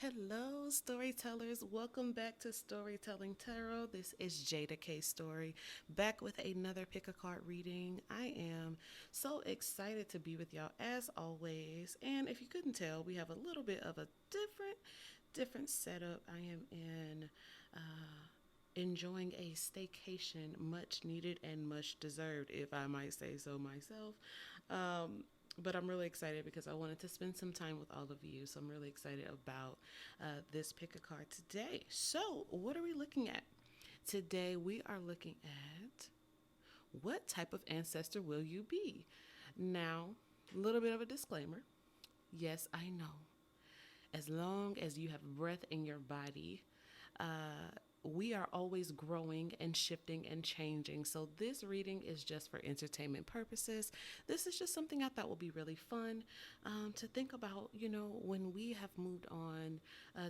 Hello, storytellers. Welcome back to Storytelling Tarot. This is Jeida K Story, back with another pick a card reading. I am so excited to be with y'all as always. And if you couldn't tell, we have a little bit of a different setup. I am in enjoying a staycation, much needed and much deserved, if I might say so myself. Um, but I'm really excited because I wanted to spend some time with all of you. So I'm really excited about this pick a card today. So, what are we looking at? Today, we are looking at what type of ancestor will you be? Now, a little bit of a disclaimer. Yes, I know. As long as you have breath in your body, uh, we are always growing and shifting and changing. So, this reading is just for entertainment purposes. This is just something I thought would be really fun to think about, when we have moved on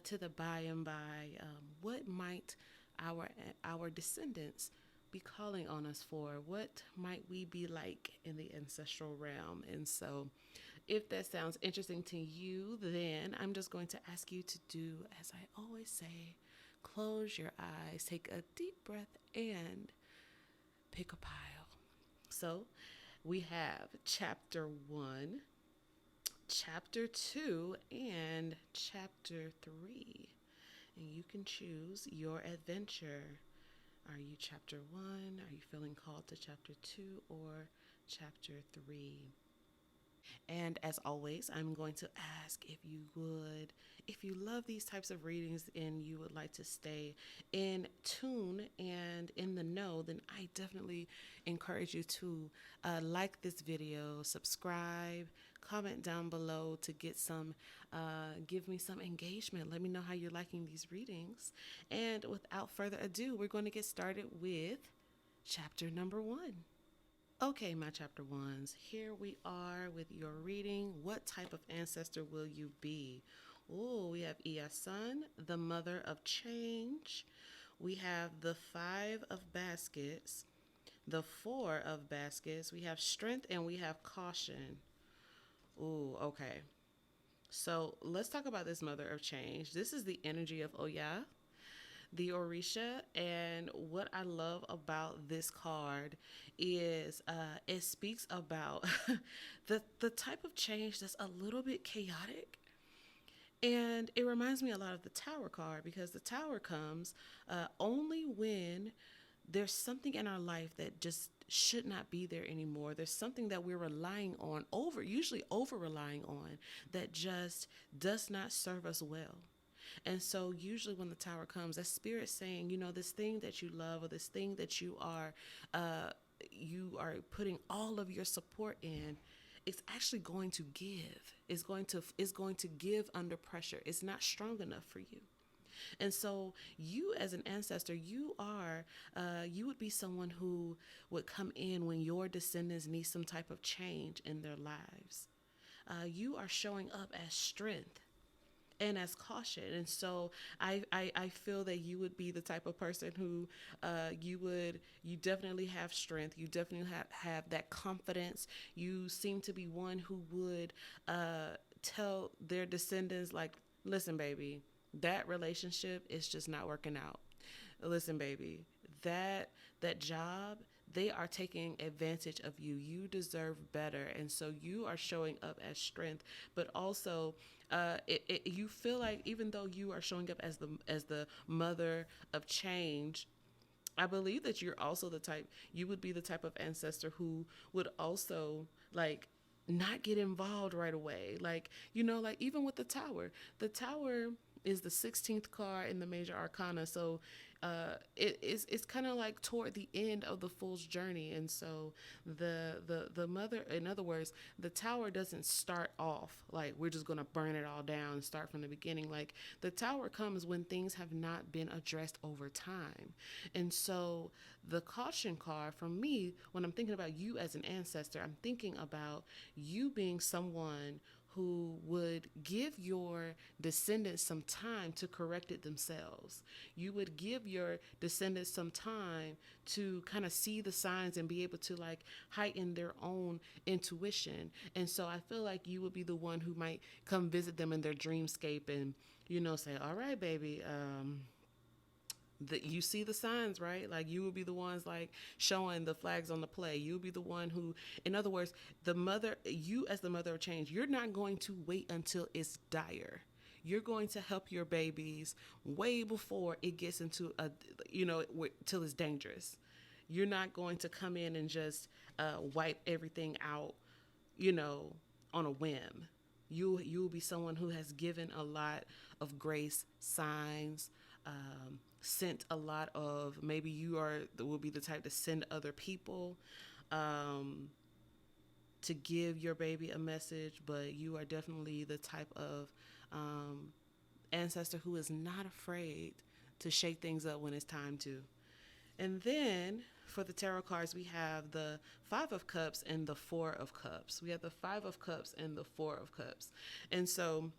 to the by and by. What might our descendants be calling on us for? What might we be like in the ancestral realm? And so, if that sounds interesting to you, then I'm just going to ask you to do as I always say, close your eyes, take a deep breath, and pick a pile. So we have chapter 1, chapter 2, and chapter 3. And you can choose your adventure. Are you chapter 1? Are you feeling called to chapter 2 or chapter 3? And as always, I'm going to ask if you love these types of readings and you would like to stay in tune and in the know, then I definitely encourage you to like this video, subscribe, comment down below to give me some engagement. Let me know how you're liking these readings. And without further ado, we're going to get started with chapter number 1. Okay, my chapter ones, here we are with your reading. What type of ancestor will you be? Oh, we have Iasun, the mother of change. We have the five of baskets, the four of baskets. We have strength and we have caution. Ooh, okay. So let's talk about this mother of change. This is the energy of Oya, the Orisha. And what I love about this card is it speaks about the type of change that's a little bit chaotic. And it reminds me a lot of the Tower card because the Tower comes only when there's something in our life that just should not be there anymore. There's something that we're relying on, usually over relying on, that just does not serve us well. And so usually when the tower comes, that spirit saying, this thing that you love or this thing that you are putting all of your support in, it's actually going to give. It's going to give under pressure. It's not strong enough for you. And so you as an ancestor, you would be someone who would come in when your descendants need some type of change in their lives. You are showing up as strength and as caution. And so I feel that you would be the type of person who you definitely have strength. You definitely have that confidence. You seem to be one who would tell their descendants, like, listen, baby, that relationship is just not working out. Listen, baby, that job, they are taking advantage of you. You deserve better. And so you are showing up as strength, but also you feel like even though you are showing up as the mother of change, I believe that you would be the type of ancestor who would also, like, not get involved right away. Like even with the tower is the 16th card in the major arcana. So it's kind of like toward the end of the fool's journey. And so the mother, in other words, the tower doesn't start off like we're just going to burn it all down and start from the beginning. Like, the tower comes when things have not been addressed over time. And so the caution card for me, when I'm thinking about you as an ancestor, I'm thinking about you being someone who would give your descendants some time to correct it themselves. You would give your descendants some time to kind of see the signs and be able to like heighten their own intuition. And so I feel like you would be the one who might come visit them in their dreamscape and, say, all right, baby, that you see the signs, right? Like you will be the ones like showing the flags on the play. You'll be the one who, in other words, you as the mother of change, you're not going to wait until it's dire. You're going to help your babies way before it gets into till it's dangerous. You're not going to come in and just wipe everything out, you know, on a whim. You'll be someone who has given a lot of grace, signs, sent a lot of, maybe will be the type to send other people to give your baby a message, but you are definitely the type of ancestor who is not afraid to shake things up when it's time to. And then for the tarot cards, we have the Five of Cups and the Four of Cups. We have the Five of Cups and the Four of Cups. And so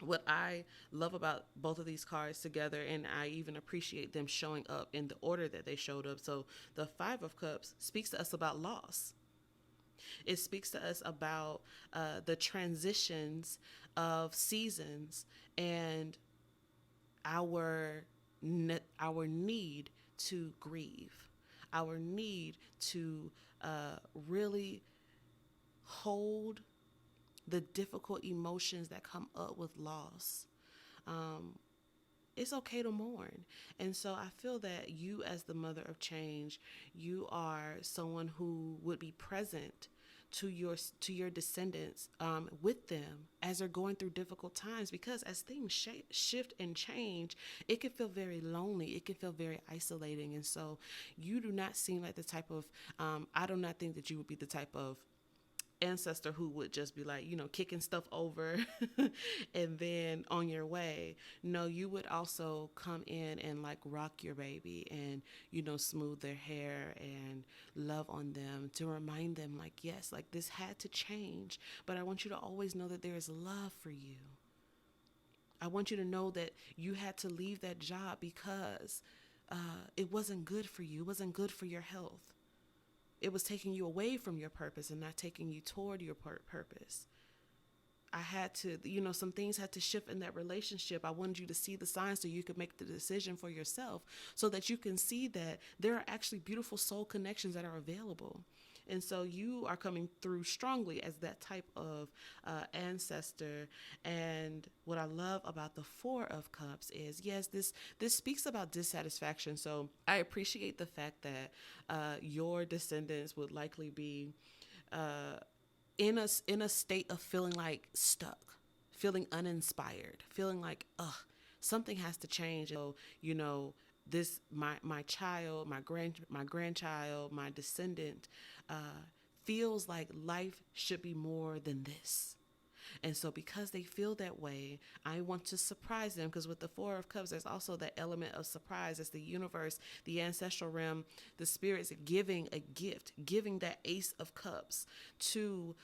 what I love about both of these cards together, and I even appreciate them showing up in the order that they showed up. So the Five of Cups speaks to us about loss. It speaks to us about the transitions of seasons and our need to grieve, our need to really hold the difficult emotions that come up with loss. It's okay to mourn. And so I feel that you, as the mother of change, you are someone who would be present to your descendants with them as they're going through difficult times, because as things shift and change, it can feel very lonely. It can feel very isolating. And so you do not seem like the type of, I do not think that you would be the type of ancestor who would just be like, kicking stuff over and then on your way. No, you would also come in and like rock your baby and, smooth their hair and love on them to remind them like, yes, like this had to change, but I want you to always know that there is love for you. I want you to know that you had to leave that job because it wasn't good for you. It wasn't good for your health. It was taking you away from your purpose and not taking you toward your purpose. I had to, some things had to shift in that relationship. I wanted you to see the signs so you could make the decision for yourself, so that you can see that there are actually beautiful soul connections that are available. And so you are coming through strongly as that type of ancestor. And what I love about the Four of Cups is, yes, this speaks about dissatisfaction. So I appreciate the fact that your descendants would likely be in a state of feeling like stuck, feeling uninspired, feeling like, something has to change. So, this my child, my grandchild, my descendant feels like life should be more than this. And so because they feel that way, I want to surprise them, because with the Four of Cups, there's also that element of surprise. It's the universe, the ancestral realm, the spirits giving a gift, giving that Ace of Cups to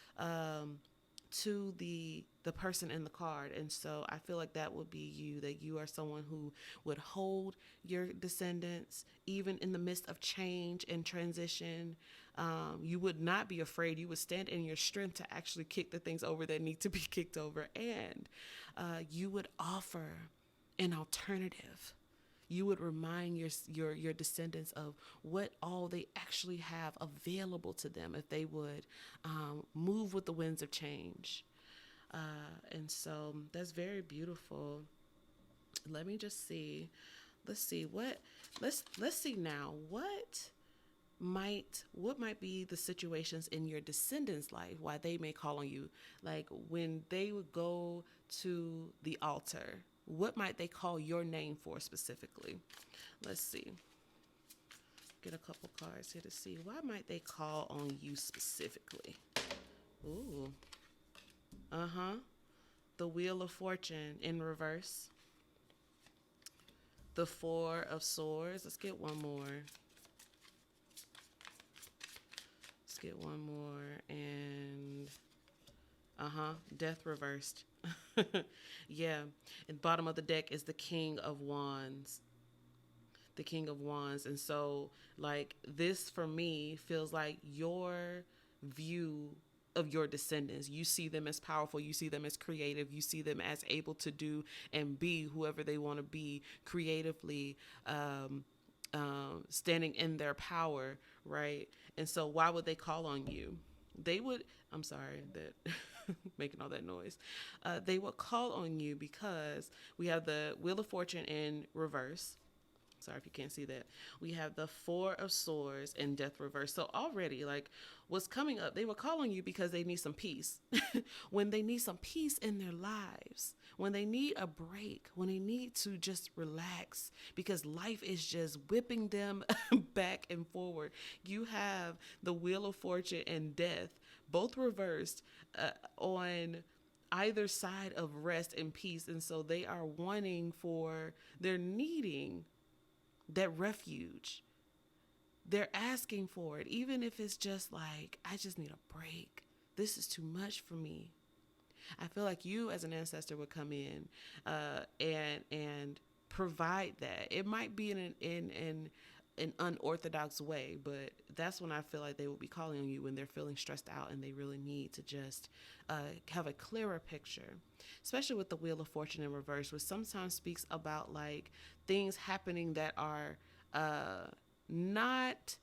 the person in the card. And so I feel like that would be you, that you are someone who would hold your descendants even in the midst of change and transition. You would not be afraid. You would stand in your strength to actually kick the things over that need to be kicked over. And you would offer an alternative. You would remind your descendants of what all they actually have available to them if they would move with the winds of change. And so that's very beautiful. Let me just see. Let's see now what might be the situations in your descendants' life why they may call on you, like when they would go to the altar. What might they call your name for specifically? Let's see. Get a couple cards here to see. Why might they call on you specifically? Ooh. The Wheel of Fortune in reverse. The Four of Swords. Let's get one more. And Death reversed. Yeah. And bottom of the deck is the King of Wands. The King of Wands. And so, like, this for me feels like your view of your descendants. You see them as powerful, you see them as creative, you see them as able to do and be whoever they want to be creatively, standing in their power, right? And so, why would they call on you? They would, I'm sorry that making all that noise. They would call on you because we have the Wheel of Fortune in reverse. Sorry if you can't see that. We have the Four of Swords in death reverse. So already, like, what's coming up, they will call on you because they need some peace. When they need some peace in their lives, when they need a break, when they need to just relax because life is just whipping them back and forward. You have the Wheel of Fortune and death, both reversed, on either side of rest and peace. And so they are they're needing that refuge. They're asking for it, even if it's just like, I just need a break. This is too much for me. I feel like you as an ancestor would come in and provide that. It might be in an unorthodox way, but that's when I feel like they will be calling on you when they're feeling stressed out and they really need to just have a clearer picture, especially with the Wheel of Fortune in reverse, which sometimes speaks about like things happening that are not.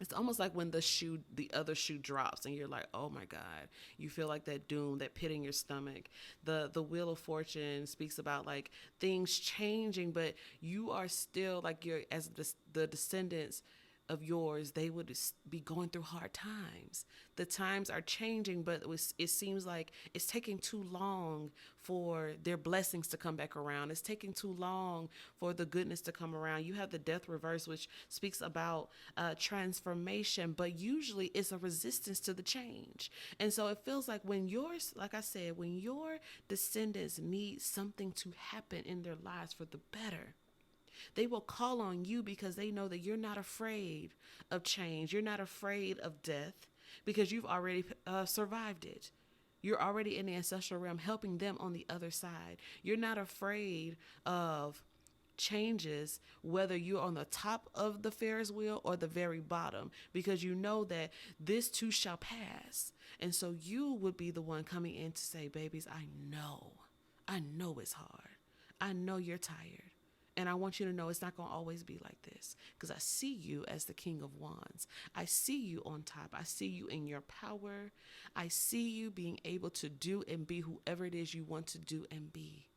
It's almost like when the other shoe drops and you're like, oh my God, you feel like that doom, that pit in your stomach. The Wheel of Fortune speaks about like things changing, but you are still like as the descendants of yours, they would be going through hard times. The times are changing, but it seems like it's taking too long for their blessings to come back around. It's taking too long for the goodness to come around. You have the death reverse, which speaks about transformation, but usually it's a resistance to the change. And so it feels like like I said, when your descendants need something to happen in their lives for the better, they will call on you because they know that you're not afraid of change. You're not afraid of death because you've already survived it. You're already in the ancestral realm helping them on the other side. You're not afraid of changes, whether you're on the top of the Ferris wheel or the very bottom, because you know that this too shall pass. And so you would be the one coming in to say, babies, I know it's hard. I know you're tired. And I want you to know it's not going to always be like this because I see you as the King of Wands. I see you on top. I see you in your power. I see you being able to do and be whoever it is you want to do and be.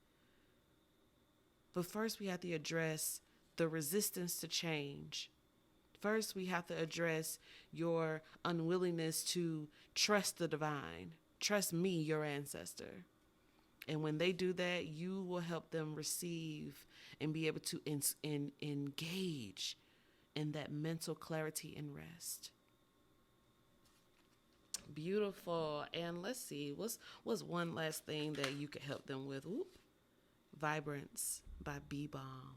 But first we have to address the resistance to change. First, we have to address your unwillingness to trust the divine. Trust me, your ancestor. And when they do that, you will help them receive and be able to engage in that mental clarity and rest. Beautiful. And let's see, what's one last thing that you could help them with? Vibrance by B-Bomb.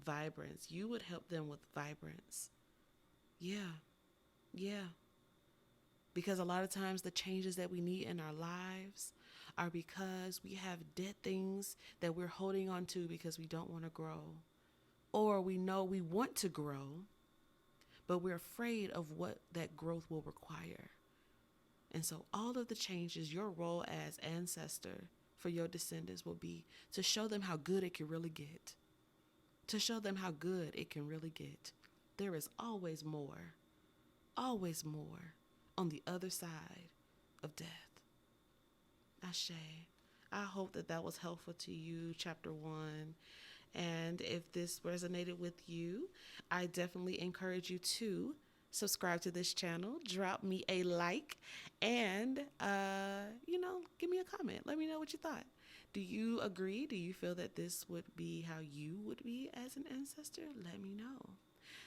Vibrance. You would help them with vibrance. Yeah. Because a lot of times the changes that we need in our lives are because we have dead things that we're holding on to because we don't want to grow. Or we know we want to grow, but we're afraid of what that growth will require. And so all of the changes, your role as ancestor for your descendants will be to show them how good it can really get. To show them how good it can really get. There is always more on the other side of death. Ashe. I hope that was helpful to you, chapter 1. And if this resonated with you, I definitely encourage you to subscribe to this channel, drop me a like, and, give me a comment. Let me know what you thought. Do you agree? Do you feel that this would be how you would be as an ancestor? Let me know.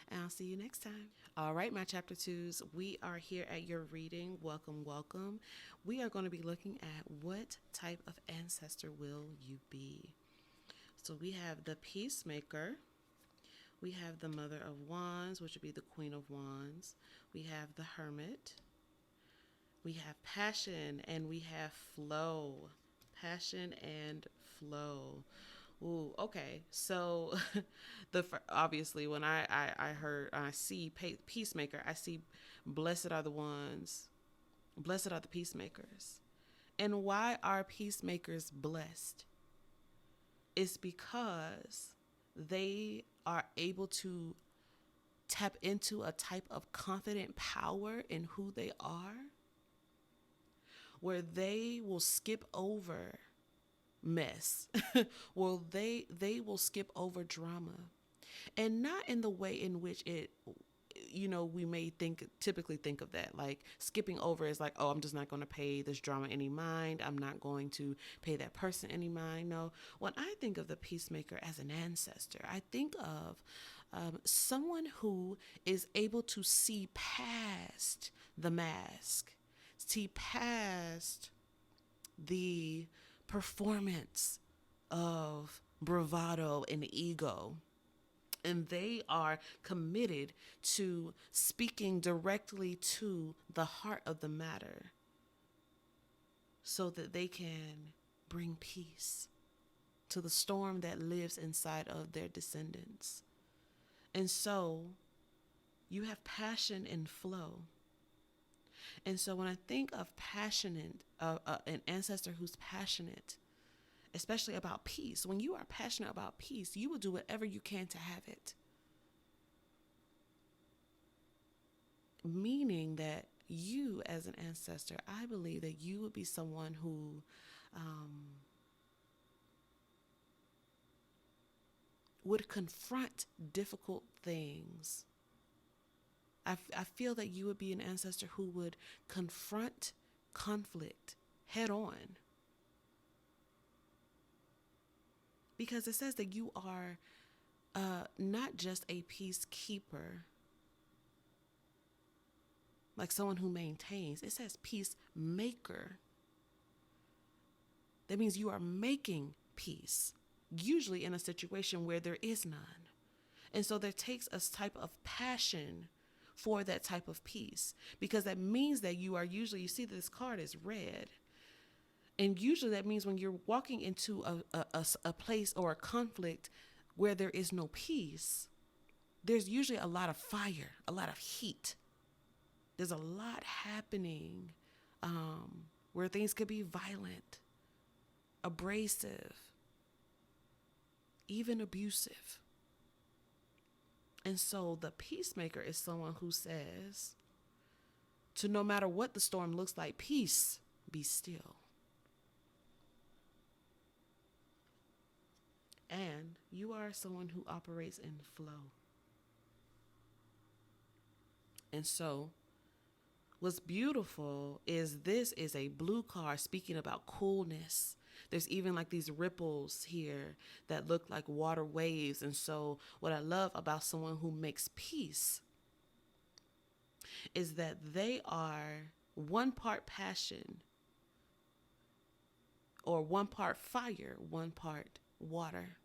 And I'll see you next time. All right, my chapter 2s, we are here at your reading. Welcome, welcome. We are going to be looking at what type of ancestor will you be. So we have the Peacemaker. We have the Mother of Wands, which would be the Queen of Wands. We have the Hermit. We have passion and we have flow. Passion and flow. Ooh, okay. So, obviously when I heard I see peacemaker, I see blessed are the ones, blessed are the peacemakers. And why are peacemakers blessed? It's because they are able to tap into a type of confident power in who they are, where they will skip over mess. Well, they will skip over drama, and not in the way in which it, we may typically think of that, like skipping over is like, oh, I'm just not going to pay this drama any mind, I'm not going to pay that person any mind. No, when I think of the peacemaker as an ancestor, I think of someone who is able to see past the mask, see past the performance of bravado and ego. And they are committed to speaking directly to the heart of the matter so that they can bring peace to the storm that lives inside of their descendants. And so you have passion and flow. And so when I think of passionate, an ancestor who's passionate, especially about peace, when you are passionate about peace, you will do whatever you can to have it. Meaning that you, as an ancestor, I believe that you would be someone who would confront difficult things. I feel that you would be an ancestor who would confront conflict head on. Because it says that you are not just a peacekeeper, like someone who maintains. It says peacemaker. That means you are making peace, usually in a situation where there is none. And so there takes a type of passion for that type of peace, because that means that you see this card is red. And usually that means when you're walking into a place or a conflict where there is no peace, there's usually a lot of fire, a lot of heat. There's a lot happening where things could be violent, abrasive, even abusive. And so the peacemaker is someone who says to no matter what the storm looks like, peace, be still. And you are someone who operates in flow. And so what's beautiful is this is a blue card speaking about coolness. There's even like these ripples here that look like water waves. And so what I love about someone who makes peace is that they are one part passion, or one part fire, one part water.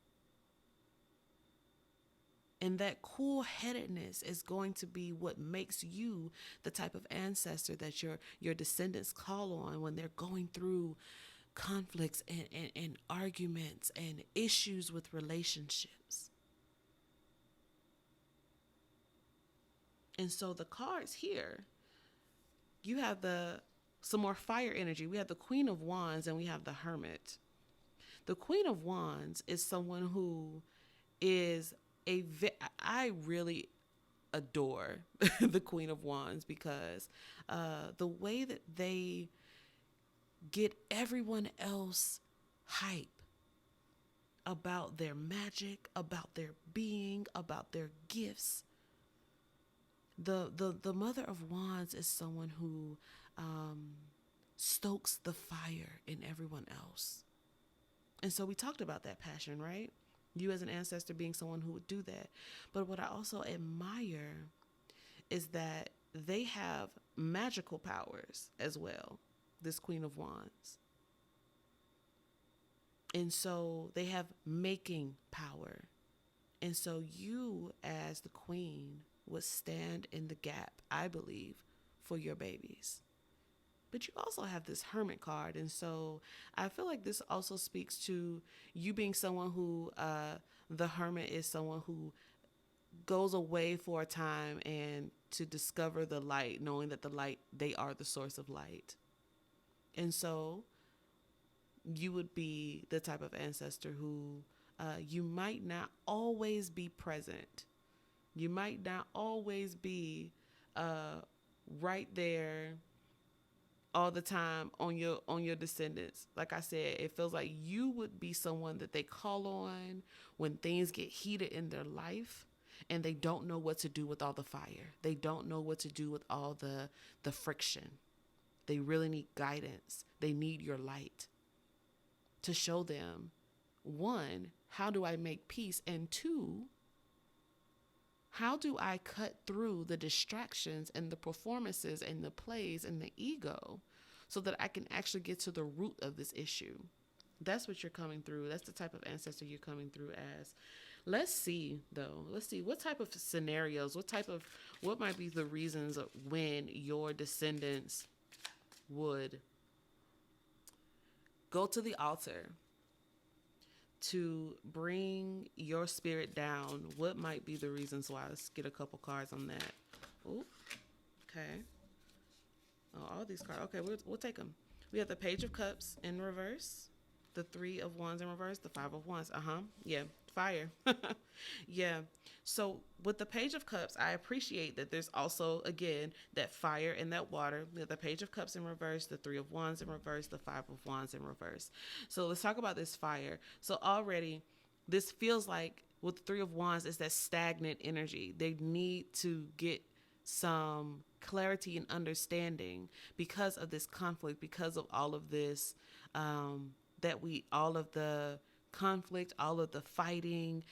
And that cool-headedness is going to be what makes you the type of ancestor that your descendants call on when they're going through conflicts and arguments and issues with relationships. And so the cards here, you have some more fire energy. We have the Queen of Wands and we have the Hermit. The Queen of Wands is someone who is I really adore the Queen of Wands, because the way that they get everyone else hype about their magic, about their being, about their gifts. The Mother of Wands is someone who stokes the fire in everyone else. And so we talked about that passion, right? You as an ancestor being someone who would do that. But what I also admire is that they have magical powers as well, this Queen of Wands. And so they have making power. And so you as the queen would stand in the gap, I believe, for your babies. But you also have this hermit card. And so I feel like this also speaks to you being someone who, the hermit is someone who goes away for a time and to discover the light, knowing that the light, they are the source of light. And so you would be the type of ancestor who you might not always be present. You might not always be right there all the time on your descendants. Like I said, it feels like you would be someone that they call on when things get heated in their life and they don't know what to do with all the fire. They don't know what to do with all the friction. They really need guidance. They need your light to show them, one, how do I make peace? And two, how do I cut through the distractions and the performances and the plays and the ego so that I can actually get to the root of this issue? That's what you're coming through. That's the type of ancestor you're coming through as. Let's see, though. Let's see what type of scenarios, what might be the reasons when your descendants would go to the altar to bring your spirit down. What might be the reasons why? Let's get a couple cards on that. Oh, okay. Oh, all these cards. Okay, we'll take them. We have the Page of Cups in reverse, the Three of Wands in reverse, the Five of Wands. Yeah, fire. Yeah. So with the Page of Cups, I appreciate that there's also, again, that fire and that water. We have the Page of Cups in reverse, the Three of Wands in reverse, the Five of Wands in reverse. So let's talk about this fire. So already, this feels like with the Three of Wands, is that stagnant energy. They need to get some clarity and understanding because of this conflict, because of all of this, all of the conflict, all of the fighting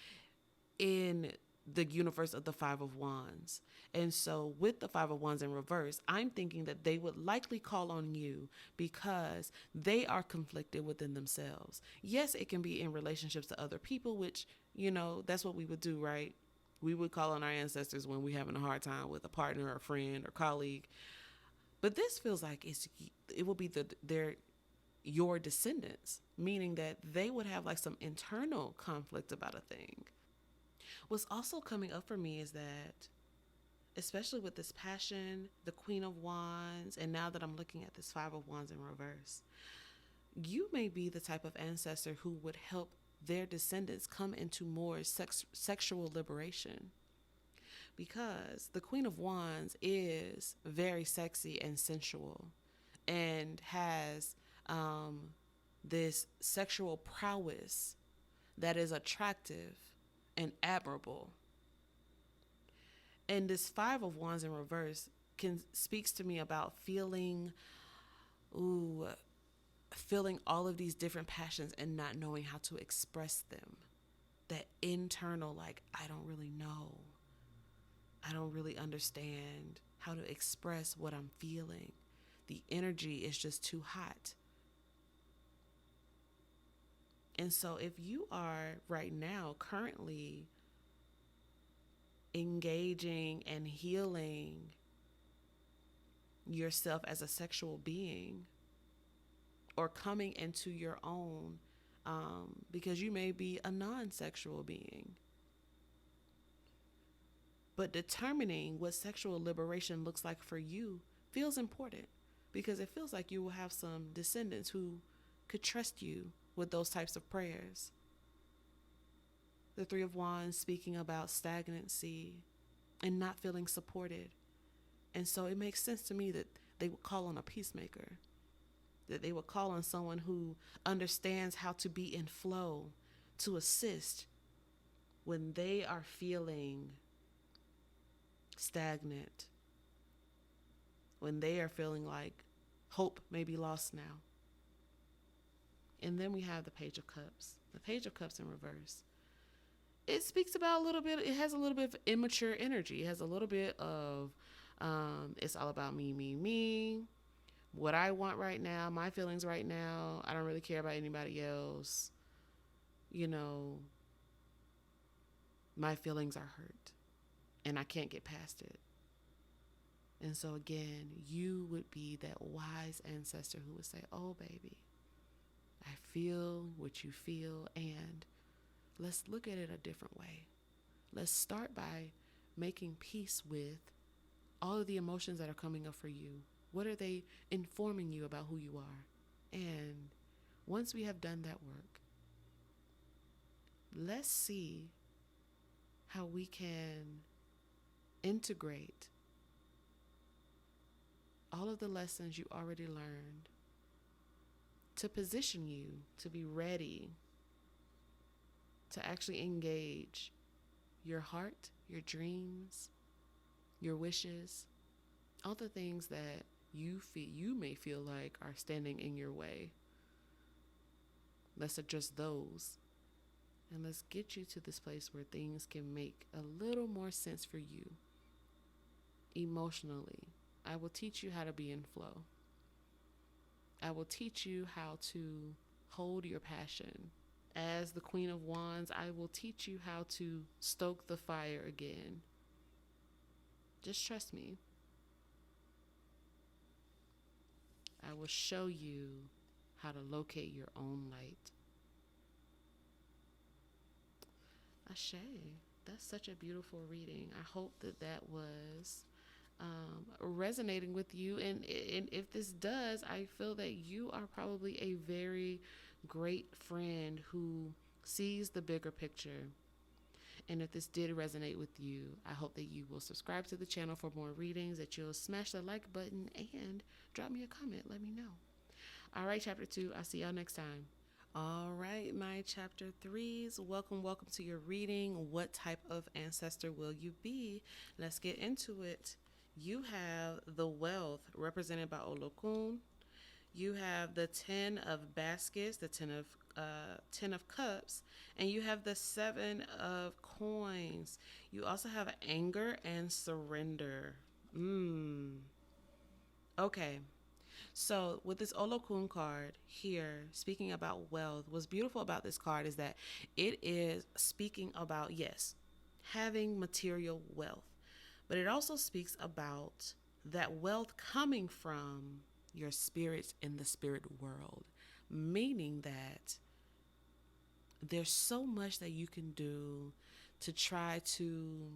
in the universe of the Five of Wands. And so with the Five of Wands in reverse, I'm thinking that they would likely call on you because they are conflicted within themselves. Yes, it can be in relationships to other people, which, that's what we would do, right? We would call on our ancestors when we're having a hard time with a partner or a friend or colleague. But this feels like it will be your descendants, meaning that they would have like some internal conflict about a thing. What's also coming up for me is that, especially with this passion, the Queen of Wands, and now that I'm looking at this Five of Wands in reverse, you may be the type of ancestor who would help their descendants come into more sexual liberation. Because the Queen of Wands is very sexy and sensual and has this sexual prowess that is attractive and admirable. And this Five of Wands in reverse speaks to me about feeling all of these different passions and not knowing how to express them. That internal, like, I don't really know. I don't really understand how to express what I'm feeling. The energy is just too hot. And so if you are right now currently engaging and healing yourself as a sexual being, or coming into your own, because you may be a non-sexual being, but determining what sexual liberation looks like for you feels important, because it feels like you will have some descendants who could trust you with those types of prayers. The Three of Wands speaking about stagnancy and not feeling supported. And so it makes sense to me that they would call on a peacemaker, that they would call on someone who understands how to be in flow, to assist when they are feeling stagnant, when they are feeling like hope may be lost now. And then we have the Page of Cups. The Page of Cups in reverse. It speaks about it has a little bit of immature energy. It has a little bit of, it's all about me, what I want right now, my feelings right now. I don't really care about anybody else. My feelings are hurt and I can't get past it. And so again, you would be that wise ancestor who would say, oh, baby, I feel what you feel, and let's look at it a different way. Let's start by making peace with all of the emotions that are coming up for you. What are they informing you about who you are? And once we have done that work, let's see how we can integrate all of the lessons you already learned to position you to be ready to actually engage your heart, your dreams, your wishes, all the things that you may feel like are standing in your way. Let's address those, and let's get you to this place where things can make a little more sense for you emotionally. I will teach you how to be in flow. I will teach you how to hold your passion. As the Queen of Wands, I will teach you how to stoke the fire again. Just trust me. I will show you how to locate your own light. Ashe, that's such a beautiful reading. I hope that was resonating with you. And if this does, I feel that you are probably a very great friend who sees the bigger picture. And if this did resonate with you, I hope that you will subscribe to the channel for more readings, that you'll smash the like button and drop me a comment. Let me know. All right, chapter 2. I'll see y'all next time. All right, my chapter 3s. Welcome to your reading. What type of ancestor will you be? Let's get into it. You have the wealth represented by Olokun. You have the 10 of baskets, the 10 of cups, and you have the 7 of coins. You also have anger and surrender. Okay. So with this Olokun card here, speaking about wealth, what's beautiful about this card is that it is speaking about, yes, having material wealth, but it also speaks about that wealth coming from your spirits in the spirit world, meaning that there's so much that you can do to try to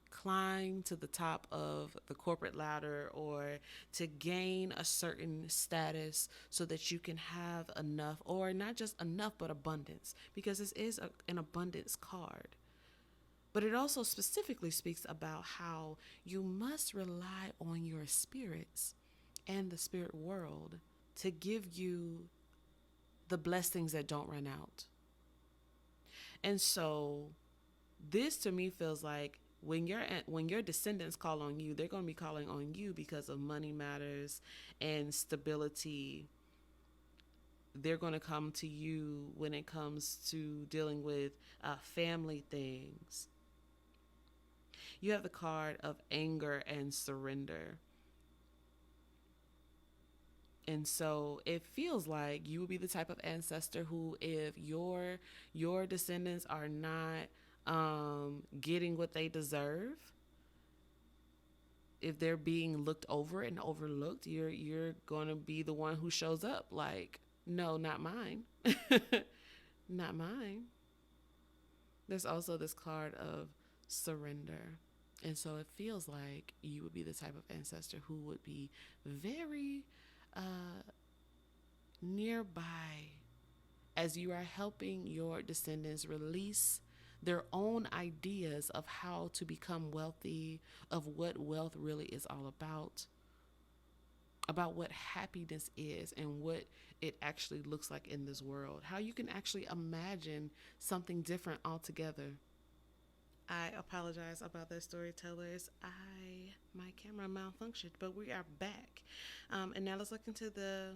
climb to the top of the corporate ladder or to gain a certain status so that you can have enough, or not just enough, but abundance, because this is an abundance card. But it also specifically speaks about how you must rely on your spirits and the spirit world to give you the blessings that don't run out. And so this to me feels like when your descendants call on you, they're going to be calling on you because of money matters and stability. They're going to come to you when it comes to dealing with family things. You have the card of anger and surrender. And so it feels like you will be the type of ancestor who, if your descendants are not getting what they deserve, if they're being looked over and overlooked, you're going to be the one who shows up like, no, not mine. Not mine. There's also this card of surrender. And so it feels like you would be the type of ancestor who would be very nearby as you are helping your descendants release their own ideas of how to become wealthy, of what wealth really is all about what happiness is and what it actually looks like in this world, how you can actually imagine something different altogether. I apologize about that, storytellers. My camera malfunctioned, but we are back. And now let's look into the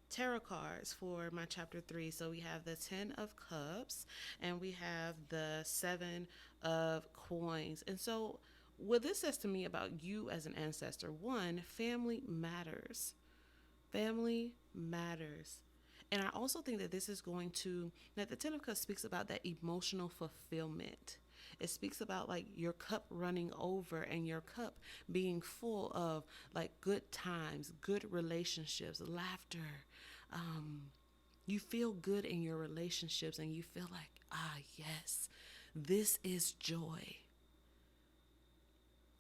tarot cards for my chapter 3. So we have the 10 of cups and we have the 7 of coins. And so what this says to me about you as an ancestor, one, family matters. Family matters. And I also think that this is going to, that the 10 of cups speaks about that emotional fulfillment. It speaks about like your cup running over and your cup being full of like good times, good relationships, laughter. Um, you feel good in your relationships and you feel like, ah, yes, this is joy.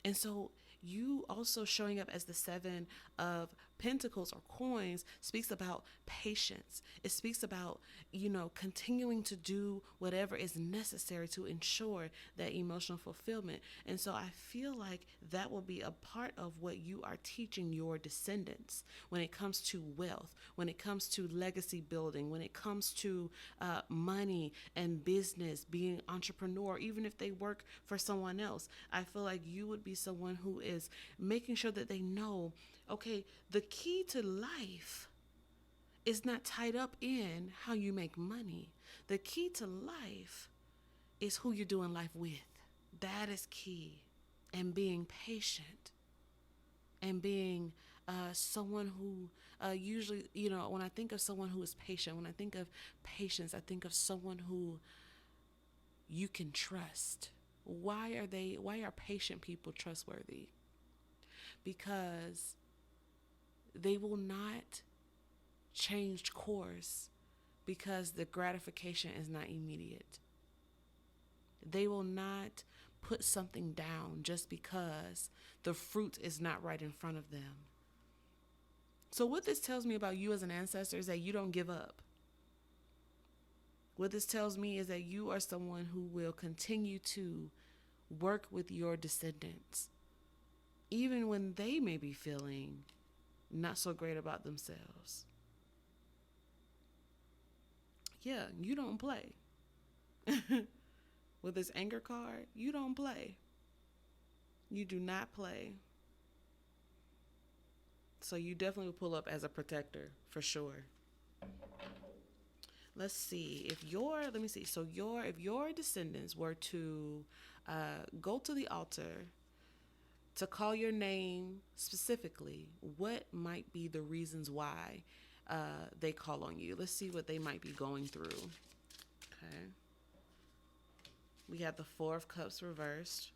And so you also showing up as the seven of pentacles or coins speaks about patience. It speaks about, continuing to do whatever is necessary to ensure that emotional fulfillment. And so I feel like that will be a part of what you are teaching your descendants when it comes to wealth, when it comes to legacy building, when it comes to money and business, being entrepreneur, even if they work for someone else. I feel like you would be someone who is making sure that they know, okay, the key to life is not tied up in how you make money. The key to life is who you're doing life with. That is key. And being patient and being someone who usually, when I think of someone who is patient, when I think of patience, I think of someone who you can trust. Why are patient people trustworthy? Because they will not change course because the gratification is not immediate. They will not put something down just because the fruit is not right in front of them. So what this tells me about you as an ancestor is that you don't give up. What this tells me is that you are someone who will continue to work with your descendants, even when they may be feeling not so great about themselves. Yeah, you don't play. With this anger card, you don't play. You do not play. So you definitely will pull up as a protector for sure. Let's see if your descendants were to go to the altar to call your name specifically, what might be the reasons why they call on you? Let's see what they might be going through. Okay. We have the Four of Cups reversed.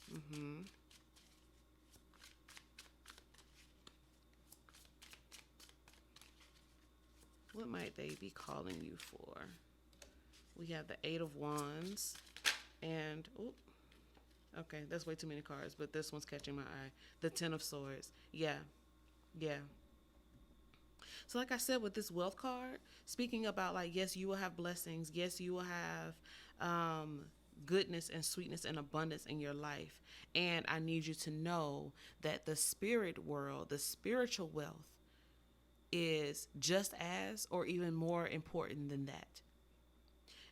What might they be calling you for? We have the Eight of Wands and, okay, that's way too many cards, but this one's catching my eye. The Ten of Swords. Yeah. So like I said, with this wealth card, speaking about like, yes, you will have blessings. Yes, you will have goodness and sweetness and abundance in your life. And I need you to know that the spirit world, the spiritual wealth, is just as or even more important than that.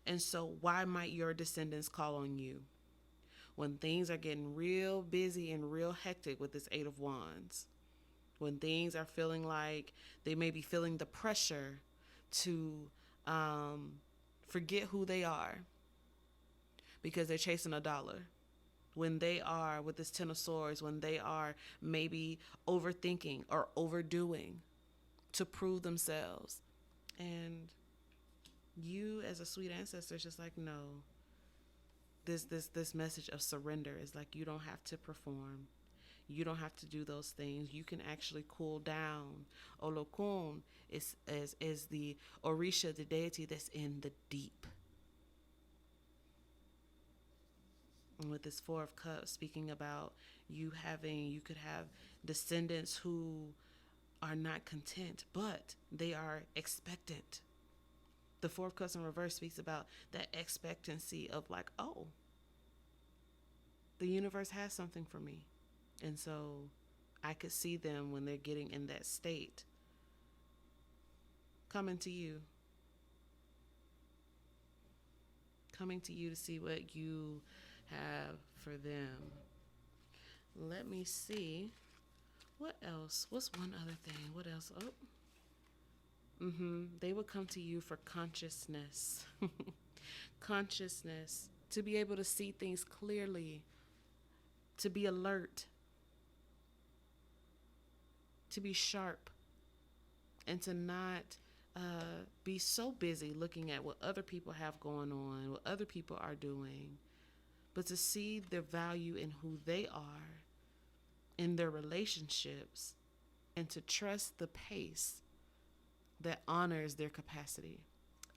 And so why might your descendants call on you when things are getting real busy and real hectic with this Eight of Wands? When things are feeling like they may be feeling the pressure to forget who they are because they're chasing a dollar. When they are with this Ten of Swords, when they are maybe overthinking or overdoing to prove themselves. And you as a sweet ancestor is just like, no, this message of surrender is like, you don't have to perform. You don't have to do those things. You can actually cool down. Olokun is the Orisha, the deity that's in the deep. And with this Four of Cups, speaking about you could have descendants who are not content, but they are expectant. The Four of Cups in reverse speaks about that expectancy of like, oh, the universe has something for me. And so I could see them when they're getting in that state coming to you to see what you have for them. Let me see. What else? What's one other thing? What else? They will come to you for consciousness. Consciousness. To be able to see things clearly. To be alert. To be sharp. And to not be so busy looking at what other people have going on, what other people are doing. but to see their value in who they are, in their relationships, and to trust the pace that honors their capacity.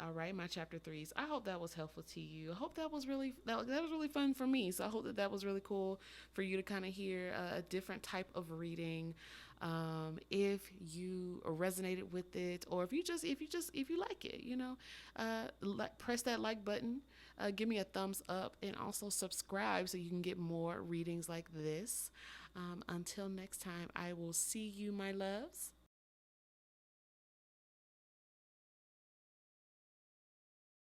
All right, my chapter threes. I hope that was helpful to you. I hope that was that was really fun for me. So I hope that that was really cool for you to kind of hear a different type of reading. If you resonated with it, or if you like it, press that like button. Give me a thumbs up, and also subscribe so you can get more readings like this. Until next time, I will see you, my loves.